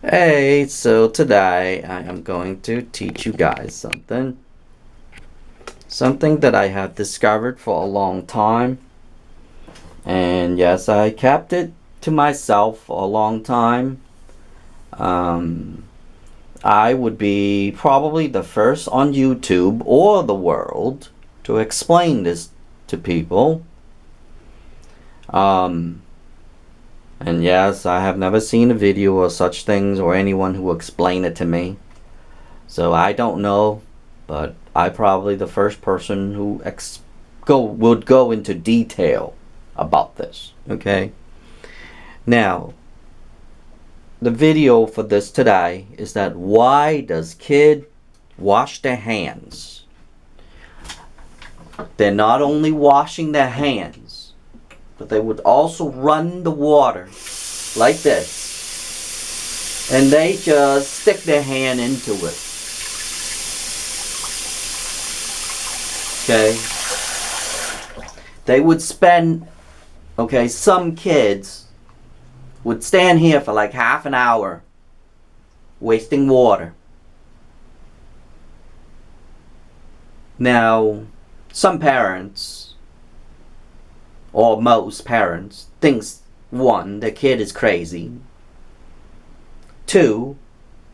Hey, so today I am going to teach you guys something that I have discovered for a long time. And yes, I kept it to myself for a long time. Um, I would be probably the first on YouTube or the world to explain this to people. Um, and yes, I have never seen a video or such things or anyone who explain it to me. So I don't know, but I probably the first person who would go into detail about this. Okay. Now, the video for this today is that why does kid wash their hands? They're not only washing their hands, but they would also run the water like this, and they just stick their hand into it. Okay. They would spend, okay, some kids would stand here for like half an hour wasting water. Now, some parents, or most parents, thinks, one, the kid is crazy. Two,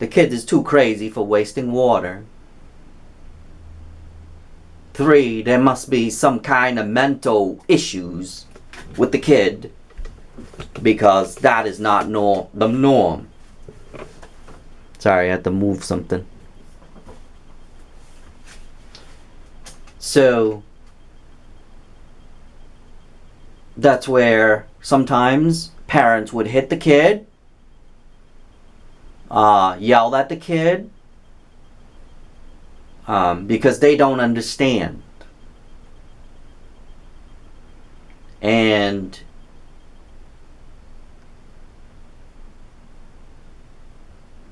the kid is too crazy for wasting water. Three, there must be some kind of mental issues with the kid, because that is not the norm. Sorry, I had to move something. So that's where sometimes parents would hit the kid, yell at the kid, because they don't understand. And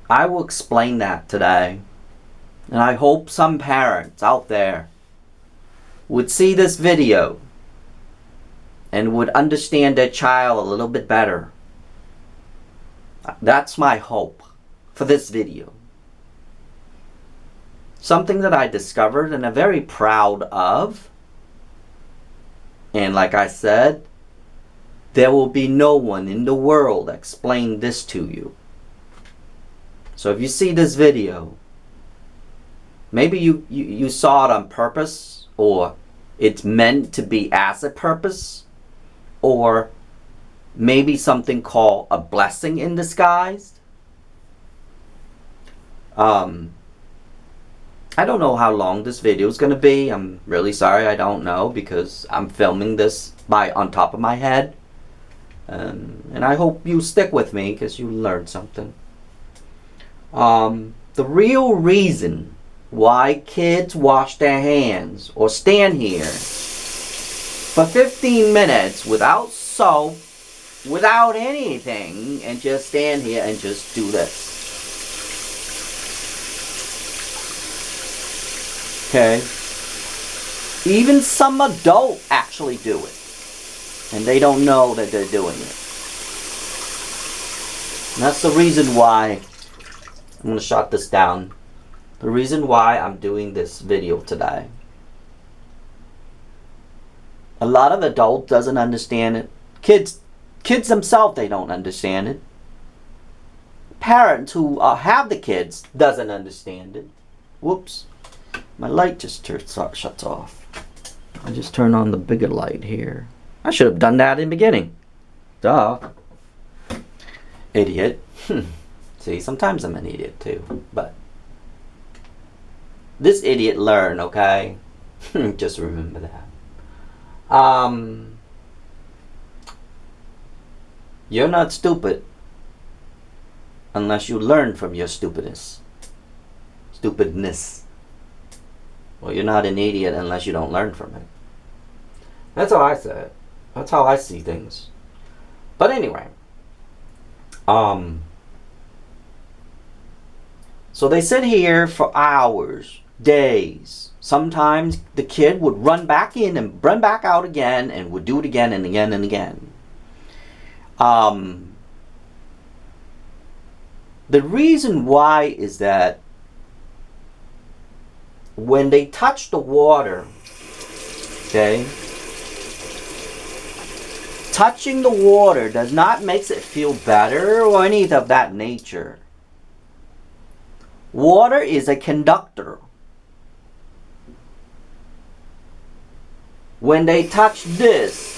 I will explain that today. And I hope some parents out there would see this video and would understand their child a little bit better. That's my hope for this video. Something that I discovered and I'm very proud of. And like I said, there will be no one in the world explain this to you. So if you see this video, maybe you saw it on purpose, or it's meant to be as a purpose, or maybe something called a blessing in disguise. I don't know how long this video is going to be. I'm really sorry, I don't know, because I'm filming this on top of my head. And I hope you stick with me because you learned something. The real reason why kids wash their hands or stand here for 15 minutes without soap, without anything, and just stand here and just do this. Okay? Even some adults actually do it, and they don't know that they're doing it. And that's the reason why I'm going to shut this down. The reason why I'm doing this video today. A lot of adults doesn't understand it. Kids themselves, they don't understand it. Parents who have the kids doesn't understand it. Whoops. My light just shuts off. I just turned on the bigger light here. I should have done that in the beginning. Duh. Idiot. See, sometimes I'm an idiot too, but this idiot learn, okay? Just remember that. You're not stupid unless you learn from your stupidness. Well, you're not an idiot unless you don't learn from it. That's how I say it. That's how I see things. But anyway, so they sit here for hours, days. Sometimes the kid would run back in and run back out again and would do it again and again and again. The reason why is that when they touch the water, okay, touching the water does not make it feel better or any of that nature. Water is a conductor. When they touch this,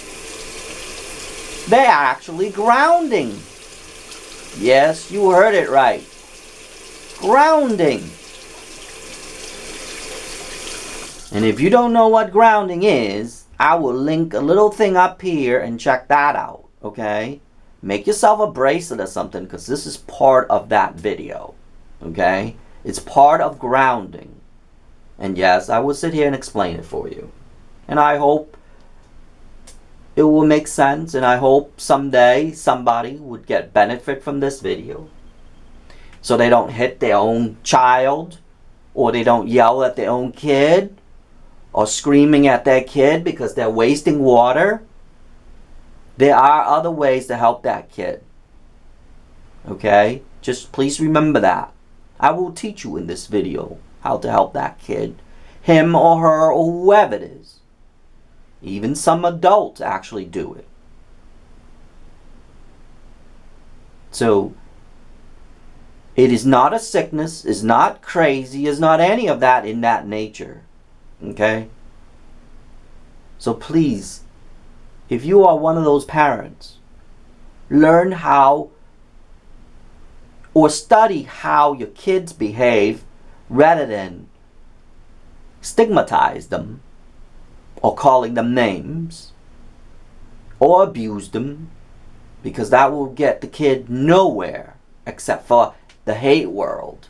they are actually grounding. Yes, you heard it right. Grounding. And if you don't know what grounding is, I will link a little thing up here and check that out, okay? Make yourself a bracelet or something, because this is part of that video, okay? It's part of grounding. And yes, I will sit here and explain it for you. And I hope it will make sense, and I hope someday somebody would get benefit from this video. So they don't hit their own child, or they don't yell at their own kid, or screaming at their kid because they're wasting water. There are other ways to help that kid. Okay? Just please remember that. I will teach you in this video how to help that kid, him or her or whoever it is. Even some adults actually do it. So, it is not a sickness, it's not crazy, it's not any of that in that nature. Okay? So please, if you are one of those parents, learn how or study how your kids behave rather than stigmatize them or calling them names or abuse them, because that will get the kid nowhere except for the hate world.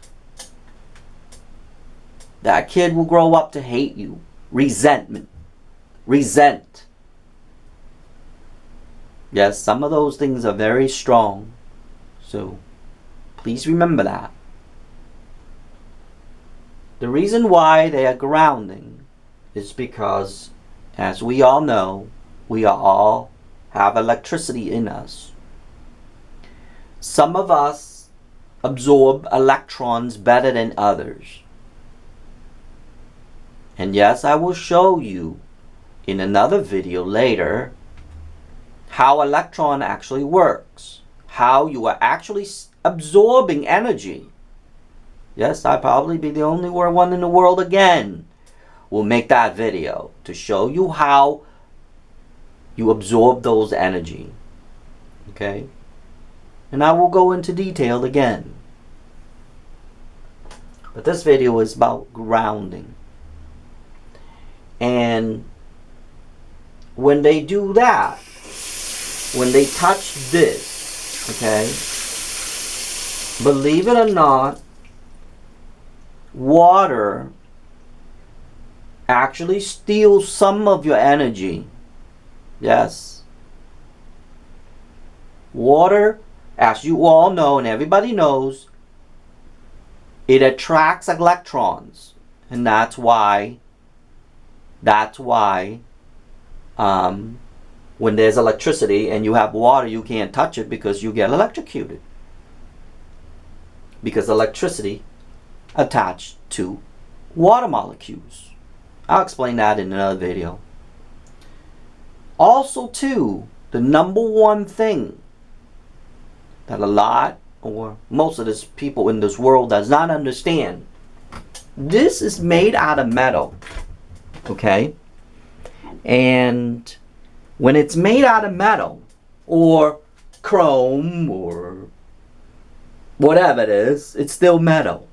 That kid will grow up to hate you. Resentment. Resent. Yes, some of those things are very strong. So, please remember that. The reason why they are grounding is because, as we all know, we all have electricity in us. Some of us absorb electrons better than others. And yes, I will show you in another video later how electron actually works. How you are actually absorbing energy. Yes, I'll probably be the only one in the world again will make that video to show you how you absorb those energy. Okay? And I will go into detail again. But this video is about grounding. And when they do that, when they touch this, okay, believe it or not, water actually steals some of your energy. Yes. Water, as you all know and everybody knows, it attracts electrons. And that's why when there's electricity and you have water, you can't touch it because you get electrocuted. Because electricity attached to water molecules. I'll explain that in another video. Also too, the number one thing that a lot or most of the people in this world does not understand, this is made out of metal. Okay? And when it's made out of metal or chrome or whatever it is, it's still metal.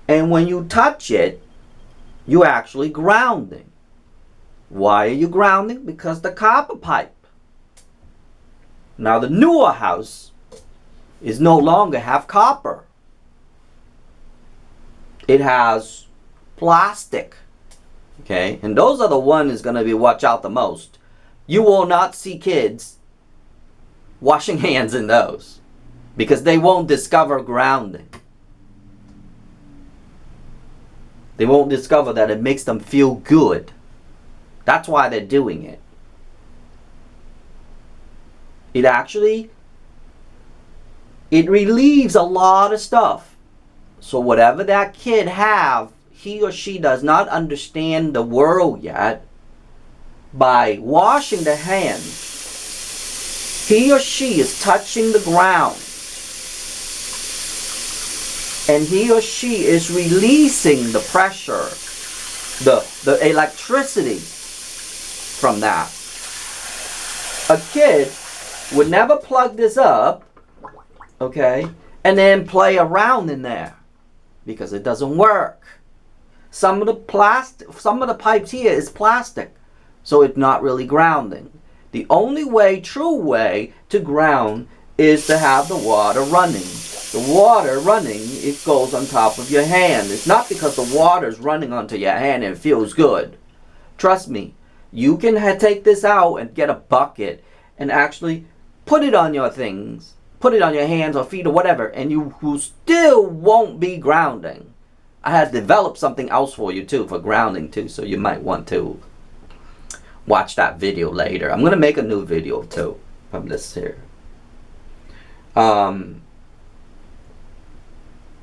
And when you touch it, you're actually grounding. Why are you grounding? Because the copper pipe. Now the newer house is no longer have copper. It has plastic. Okay? And those are the ones that's going to be watch out the most. You will not see kids washing hands in those because they won't discover grounding. They won't discover that it makes them feel good. That's why they're doing it. It actually it relieves a lot of stuff. So whatever that kid have, he or she does not understand the world yet. By washing the hands, he or she is touching the ground. And he or she is releasing the pressure, the electricity from that. A kid would never plug this up, okay, and then play around in there because it doesn't work. Some of the pipes here is plastic, so it's not really grounding. The only way, true way to ground is to have the water running. The water running, it goes on top of your hand. It's not because the water is running onto your hand and it feels good. Trust me, you can take this out and get a bucket and actually put it on your things. Put it on your hands or feet or whatever, and you still won't be grounding. I had developed something else for you too, for grounding too, so you might want to watch that video later. I'm going to make a new video too from this here.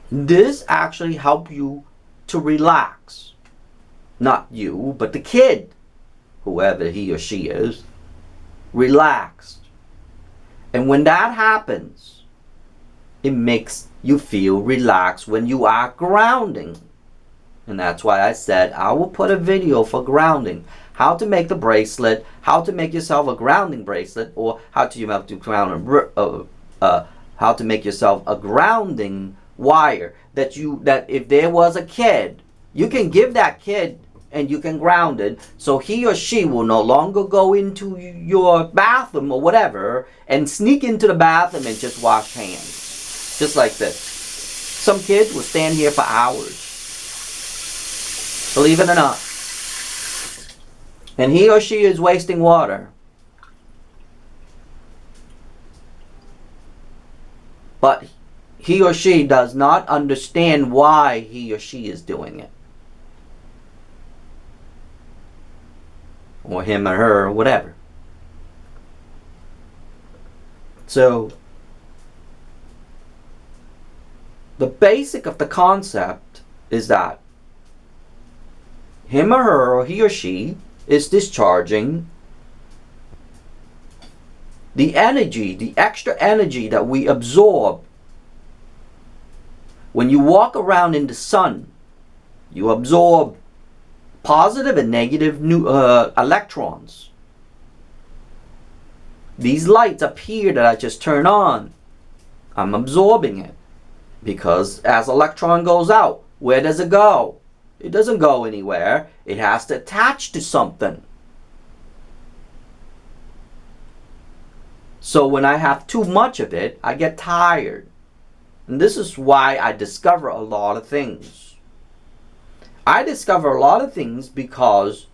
This actually helps you to relax. Not you, but the kid, whoever he or she is, relaxed. And when that happens, it makes you feel relaxed when you are grounding. And that's why I said I will put a video for grounding. How to make the bracelet, how to make yourself a grounding bracelet, or how to make yourself a grounding wire that if there was a kid, you can give that kid and you can ground it, so he or she will no longer go into your bathroom or whatever and sneak into the bathroom and just wash hands. Just like this. Some kids will stand here for hours. Believe it or not. And he or she is wasting water. But he or she does not understand why he or she is doing it. Or him or her, or whatever. So, the basic of the concept is that him or her, or he or she, is discharging the energy, the extra energy that we absorb. When you walk around in the sun, you absorb positive and negative electrons. These lights up here that I just turn on, I'm absorbing it. Because as electron goes out, where does it go? It doesn't go anywhere. It has to attach to something. So when I have too much of it, I get tired. And this is why I discover a lot of things. I discover a lot of things because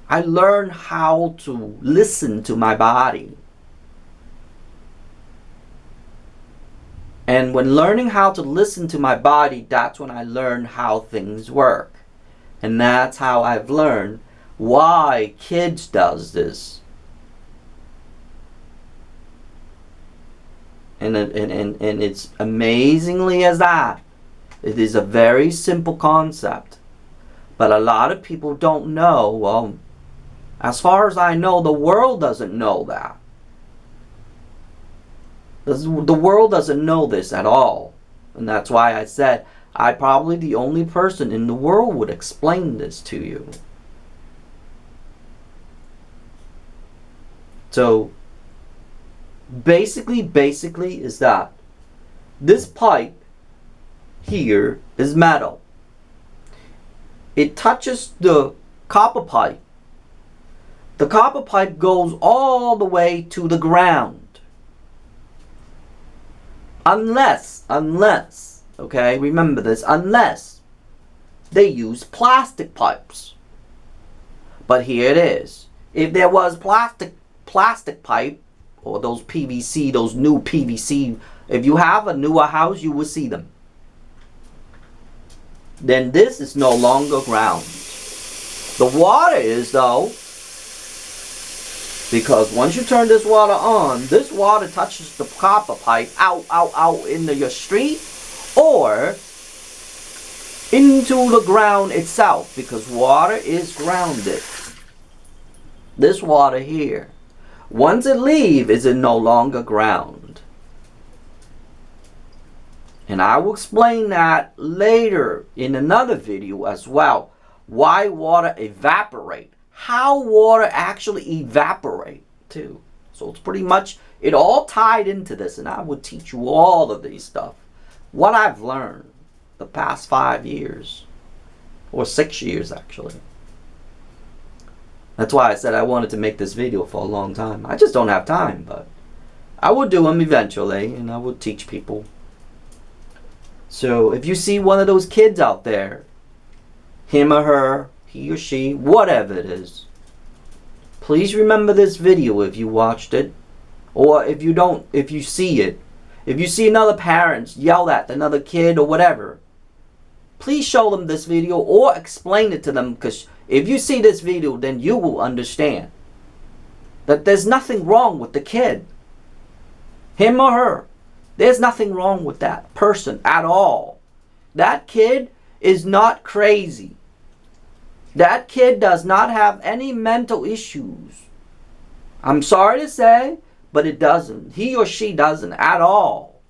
I learn how to listen to my body. And when learning how to listen to my body, that's when I learn how things work. And that's how I've learned why kids does this. And it's amazingly as that. It is a very simple concept. But a lot of people don't know. Well, as far as I know, the world doesn't know that. The world doesn't know this at all. And that's why I said I'm probably the only person in the world would explain this to you. So, basically is that this pipe here is metal. It touches the copper pipe. The copper pipe goes all the way to the ground. Unless, okay, remember this, unless they use plastic pipes. But here it is. If there was plastic pipe, or those PVC, those new PVC, if you have a newer house, you will see them. Then this is no longer ground. The water is, though. Because once you turn this water on, this water touches the copper pipe out into your street or into the ground itself, because water is grounded. This water here, once it leaves, is it no longer ground. And I will explain that later in another video as well. Why water evaporate. How water actually evaporate too. So it's pretty much, it all tied into this, and I will teach you all of these stuff. What I've learned the past 5 years, or 6 years actually. That's why I said I wanted to make this video for a long time. I just don't have time, but I will do them eventually, and I will teach people. So if you see one of those kids out there, him or her, he or she, whatever it is, please remember this video if you watched it, or if you don't, if you see it. If you see another parent yell at another kid or whatever, please show them this video or explain it to them, because if you see this video, then you will understand that there's nothing wrong with the kid, him or her. There's nothing wrong with that person at all. That kid is not crazy. That kid does not have any mental issues. I'm sorry to say, but it doesn't. He or she doesn't at all.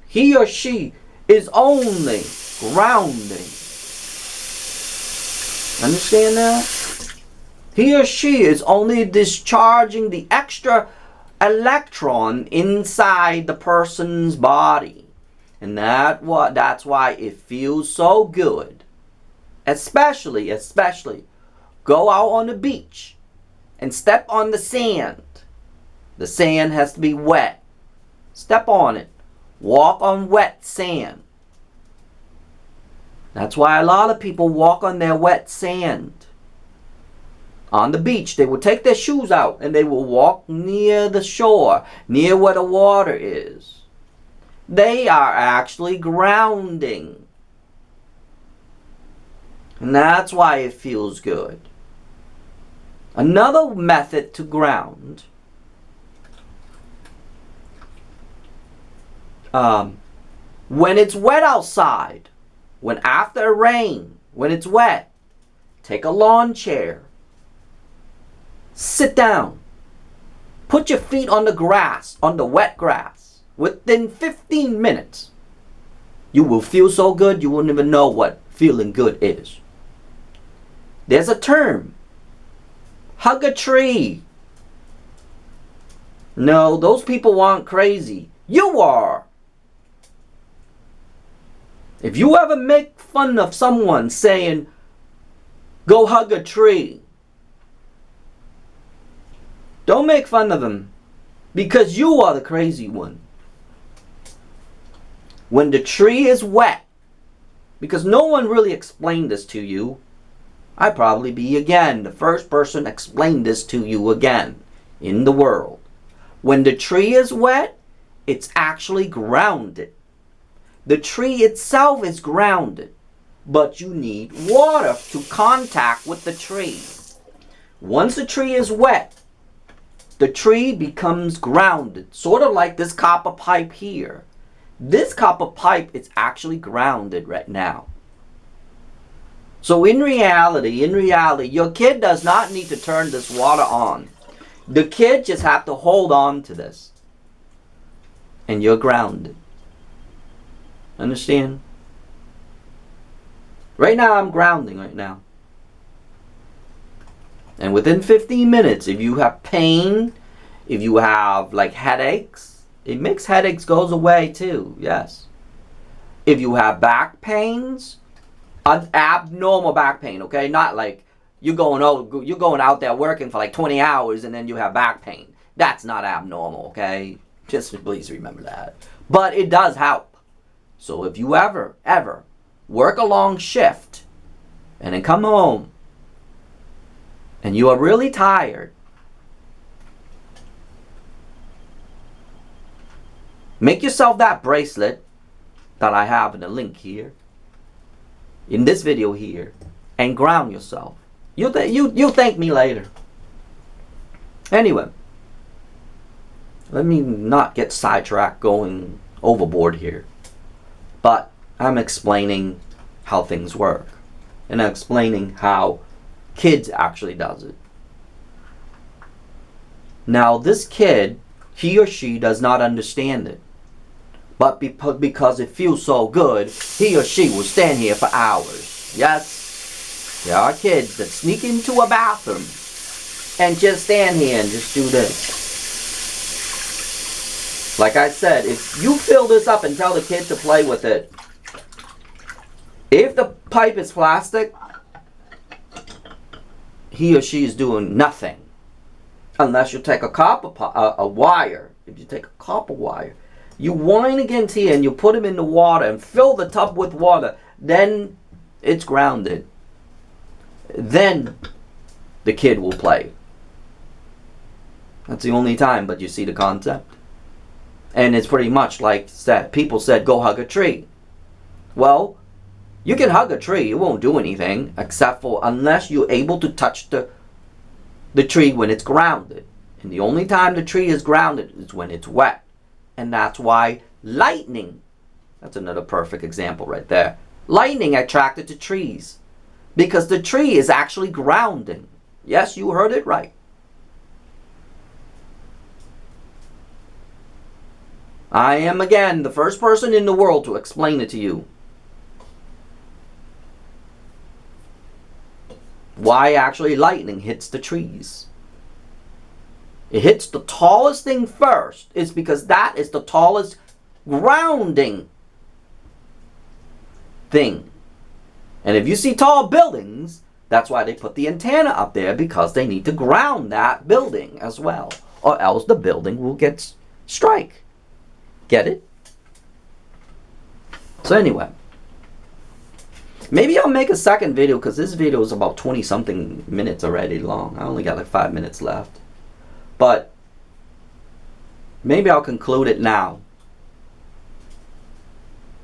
He or she is only grounding. Understand that? He or she is only discharging the extra electron inside the person's body. And that's why it feels so good. Especially, go out on the beach and step on the sand. The sand has to be wet. Step on it. Walk on wet sand. That's why a lot of people walk on their wet sand. On the beach, they will take their shoes out and they will walk near the shore, near where the water is. They are actually grounding. And that's why it feels good. Another method to ground, when it's wet outside, when after rain, when it's wet, take a lawn chair, sit down, put your feet on the grass, on the wet grass. Within 15 minutes, you will feel so good you won't even know what feeling good is. There's a term, hug a tree. No, those people aren't crazy. You are. If you ever make fun of someone saying, go hug a tree, don't make fun of them, because you are the crazy one. When the tree is wet, because no one really explained this to you, I'd probably be again the first person to explain this to you again in the world. When the tree is wet, it's actually grounded. The tree itself is grounded, but you need water to contact with the tree. Once the tree is wet, the tree becomes grounded, sort of like this copper pipe here. This copper pipe is actually grounded right now. So in reality, your kid does not need to turn this water on. The kid just have to hold on to this. And you're grounded. Understand? Right now I'm grounding right now. And within 15 minutes, if you have pain, if you have like headaches, it makes headaches goes away too, yes. If you have back pains, abnormal back pain, okay? Not like you're going out there working for like 20 hours and then you have back pain. That's not abnormal, okay? Just please remember that. But it does help. So if you ever work a long shift and then come home and you are really tired, make yourself that bracelet that I have in the link here, in this video here, and ground yourself. You'll thank me later. Anyway, let me not get sidetracked going overboard here. But I'm explaining how things work. And I'm explaining how kids actually does it. Now this kid, he or she does not understand it. But because it feels so good, he or she will stand here for hours. Yes, there are kids that sneak into a bathroom and just stand here and just do this. Like I said, if you fill this up and tell the kid to play with it, if the pipe is plastic, he or she is doing nothing. Unless you take a wire. If you take a copper wire, you wind against here and you put them in the water and fill the tub with water, then it's grounded. Then the kid will play. That's the only time, but you see the concept? And it's pretty much like that. People said, go hug a tree. Well, you can hug a tree. It won't do anything except for unless you're able to touch the tree when it's grounded. And the only time the tree is grounded is when it's wet. And that's why lightning, that's another perfect example right there. Lightning attracted to trees because the tree is actually grounding. Yes, you heard it right. I am, again, the first person in the world to explain it to you. Why actually lightning hits the trees. It hits the tallest thing first. It's because that is the tallest grounding thing. And if you see tall buildings, that's why they put the antenna up there, because they need to ground that building as well. Or else the building will get strike. Get it? So anyway, maybe I'll make a second video, because this video is about 20 something minutes already long. I only got like 5 minutes left. But maybe I'll conclude it now.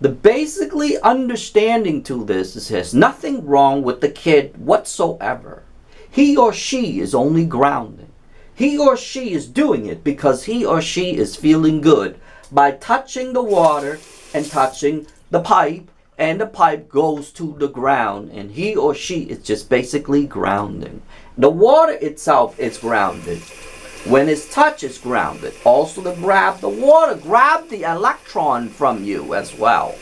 The basically understanding to this is there's nothing wrong with the kid whatsoever. He or she is only grounding. He or she is doing it because he or she is feeling good by touching the water and touching the pipe, and the pipe goes to the ground, and he or she is just basically grounding. The water itself is grounded. When it's touch, it's grounded. Also, the water grab the electron from you as well.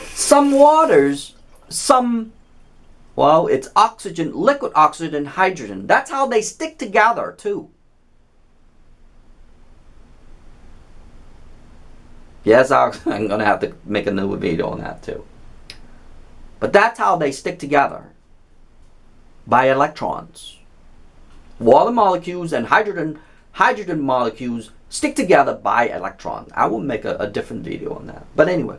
Some waters, well, it's oxygen, liquid oxygen, hydrogen. That's how they stick together too. Yes, I'm going to have to make a new video on that too. But that's how they stick together. By electrons. Water molecules and hydrogen molecules stick together by electrons. I will make a different video on that. But anyway.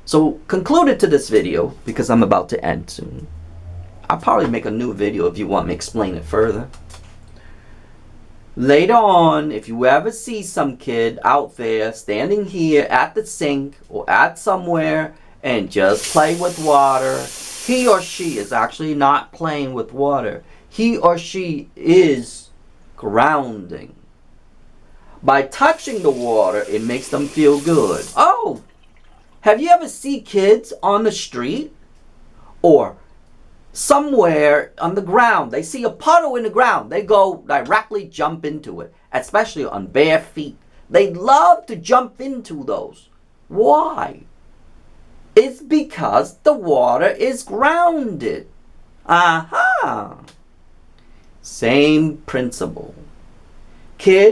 So, concluded to this video, because I'm about to end soon. I'll probably make a new video if you want me to explain it further. Later on, if you ever see some kid out there standing here at the sink or at somewhere and just play with water, he or she is actually not playing with water. He or she is grounding. By touching the water, it makes them feel good. Oh, have you ever seen kids on the street or somewhere on the ground? They see a puddle in the ground. They go directly jump into it, especially on bare feet. They love to jump into those. Why? It's because the water is grounded. Aha! Same principle.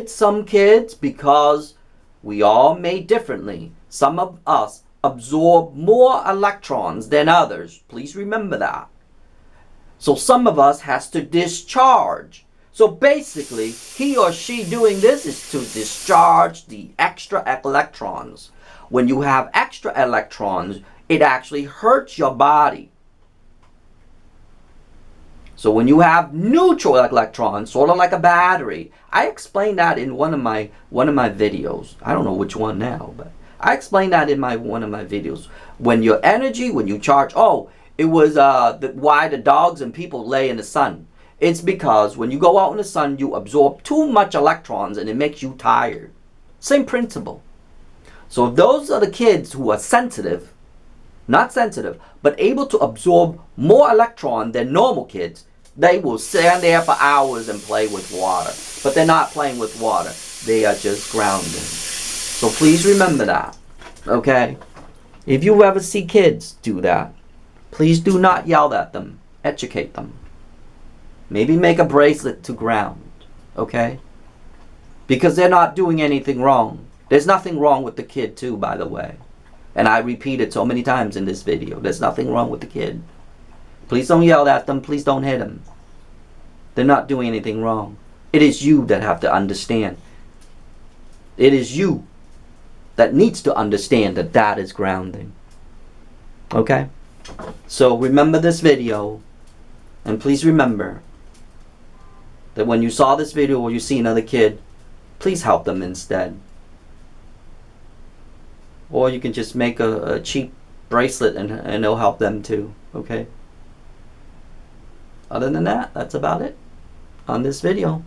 Some kids, because we all made differently, some of us absorb more electrons than others. Please remember that. So some of us has to discharge. So basically, he or she doing this is to discharge the extra electrons. When you have extra electrons, it actually hurts your body. So when you have neutral electrons, sort of like a battery, I explained that in one of my videos. I don't know which one now, but I explained that in one of my videos. When your energy, when you charge, it was why the dogs and people lay in the sun. It's because when you go out in the sun, you absorb too much electrons and it makes you tired. Same principle. So if those are the kids who are sensitive, not sensitive, but able to absorb more electron than normal kids, they will stand there for hours and play with water. But they're not playing with water. They are just grounded. So please remember that. Okay? If you ever see kids do that, please do not yell at them. Educate them. Maybe make a bracelet to ground. Okay? Because they're not doing anything wrong. There's nothing wrong with the kid too, by the way. And I repeat it so many times in this video. There's nothing wrong with the kid. Please don't yell at them. Please don't hit them. They're not doing anything wrong. It is you that have to understand. It is you that needs to understand that that is grounding. Okay? So remember this video. And please remember that when you saw this video or you see another kid, please help them instead. Or you can just make a cheap bracelet and it'll help them too. Okay? Other than that, that's about it on this video.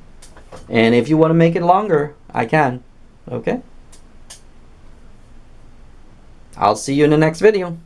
And if you want to make it longer, I can. Okay? I'll see you in the next video.